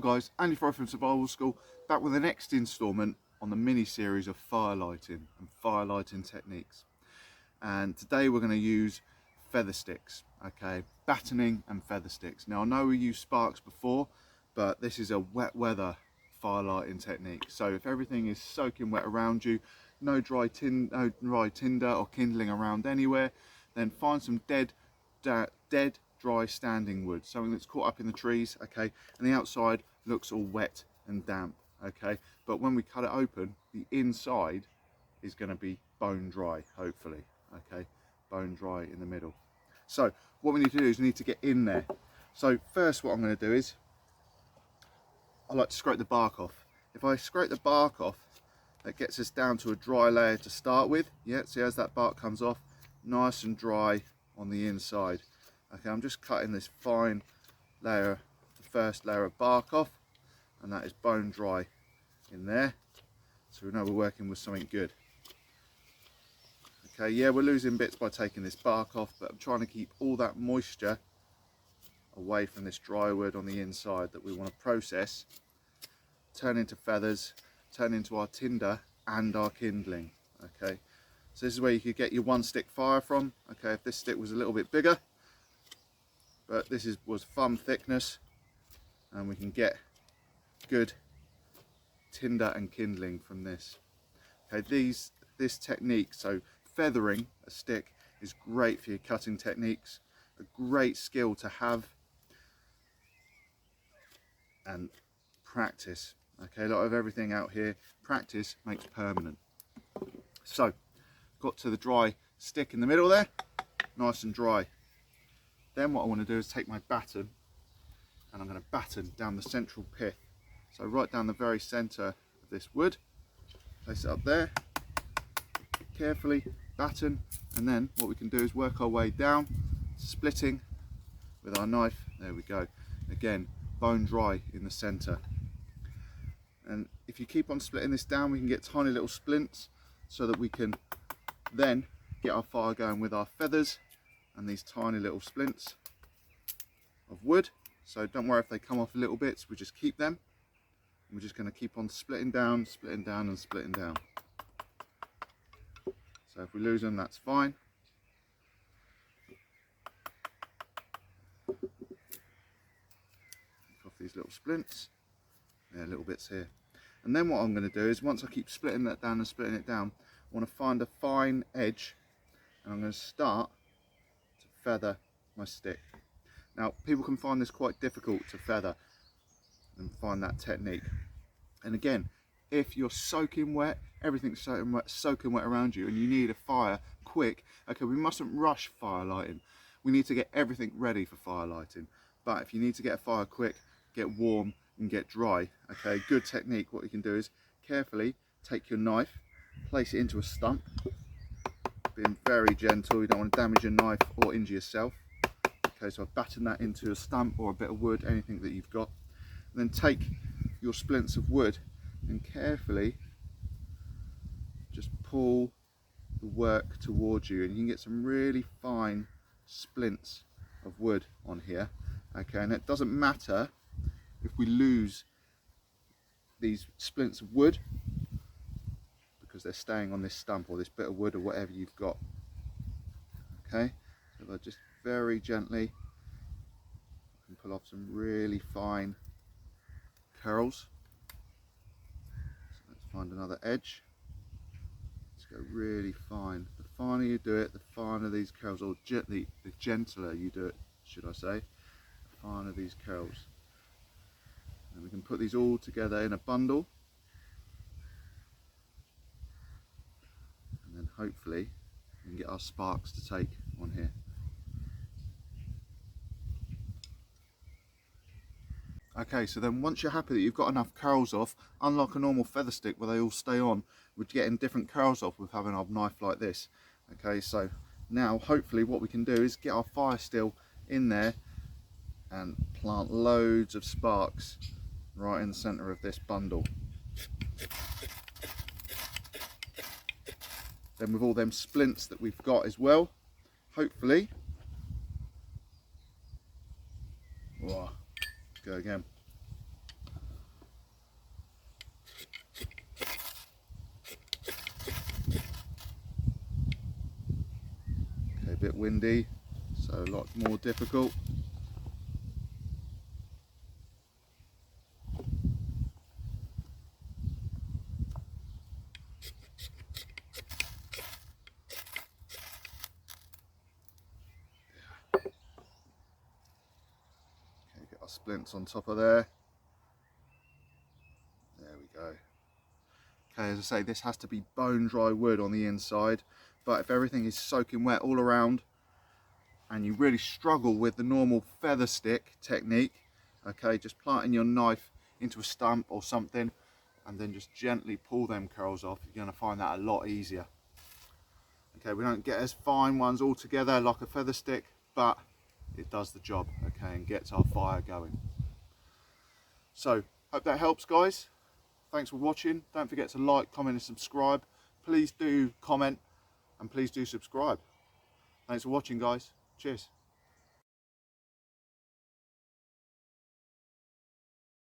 guys, Andy from Survival School, back with the next instalment on the mini series of firelighting and firelighting techniques. And today we're going to use feather sticks, okay, battening and feather sticks. Now I know we used sparks before, but this is a wet weather firelighting technique. So if everything is soaking wet around you, no dry tinder or kindling around anywhere, then find some dead dry standing wood, something that's caught up in the trees, okay, and the outside looks all wet and damp, okay, but when we cut it open, the inside is going to be bone dry, hopefully, okay, bone dry in the middle. So what we need to do is we need to get in there. So first what I'm going to do is I like to scrape the bark off. If I scrape the bark off, that gets us down to a dry layer to start with. Yeah, see, as that bark comes off, nice and dry on the inside. Okay, I'm just cutting this fine layer, the first layer of bark off, and that is bone dry in there, so we know we're working with something good. Okay, yeah, we're losing bits by taking this bark off, but I'm trying to keep all that moisture away from this dry wood on the inside that we want to process, turn into feathers, turn into our tinder and our kindling. Okay, so this is where you could get your one stick fire from. Okay, if this stick was a little bit bigger, but this was thumb thickness, and we can get good tinder and kindling from this. Okay, this technique, so feathering a stick, is great for your cutting techniques, a great skill to have, and practice. Okay, a lot of everything out here, practice makes permanent. So got to the dry stick in the middle there, nice and dry. Then what I want to do is take my batten, and I'm going to batten down the central pith. So right down the very centre of this wood, place it up there, carefully batten, and then what we can do is work our way down, splitting with our knife. There we go. Again, bone dry in the centre. And if you keep on splitting this down, we can get tiny little splints, so that we can then get our fire going with our feathers and these tiny little splints of wood. So don't worry if they come off little bits, we just keep them. We're just going to keep on splitting down and splitting down. So if we lose them, that's fine. Take off these little splints. Yeah, little bits here. And then what I'm going to do is, once I keep splitting that down and splitting it down, I want to find a fine edge, and I'm going to start to feather my stick. Now people can find this quite difficult to feather and find that technique. And again, if you're soaking wet, everything's soaking wet around you, and you need a fire quick, okay, we mustn't rush fire lighting. We need to get everything ready for fire lighting. But if you need to get a fire quick, get warm and get dry, okay, good technique, what you can do is carefully take your knife, place it into a stump, being very gentle, you don't want to damage your knife or injure yourself. Okay, so I've battened that into a stump or a bit of wood, anything that you've got, and then take your splints of wood and carefully just pull the work towards you, and you can get some really fine splints of wood on here. Okay, and it doesn't matter if we lose these splints of wood, because they're staying on this stump or this bit of wood or whatever you've got. Okay, so if I just very gently can pull off some really fine curls. So let's find another edge. Let's go really fine. The finer you do it, the finer these curls, or gently, the gentler you do it, should I say, the finer these curls. And we can put these all together in a bundle, and then hopefully we can get our sparks to take on here. Okay, so then once you're happy that you've got enough curls off, unlike a normal feather stick where they all stay on, we're getting different curls off with having our knife like this. Okay, so now hopefully what we can do is get our fire still in there and plant loads of sparks right in the center of this bundle. Then with all them splints that we've got as well, hopefully, whoa, go again. windy, so a lot more difficult. Okay, get our splints on top of there. There we go. Okay, as I say, this has to be bone dry wood on the inside, but if everything is soaking wet all around and you really struggle with the normal feather stick technique, okay, just planting your knife into a stump or something and then just gently pull them curls off, you're going to find that a lot easier. Okay, we don't get as fine ones all together like a feather stick, but it does the job, okay, and gets our fire going. So, hope that helps, guys. Thanks for watching. Don't forget to like, comment and subscribe. Please do comment and please do subscribe. Thanks for watching, guys. Cheers.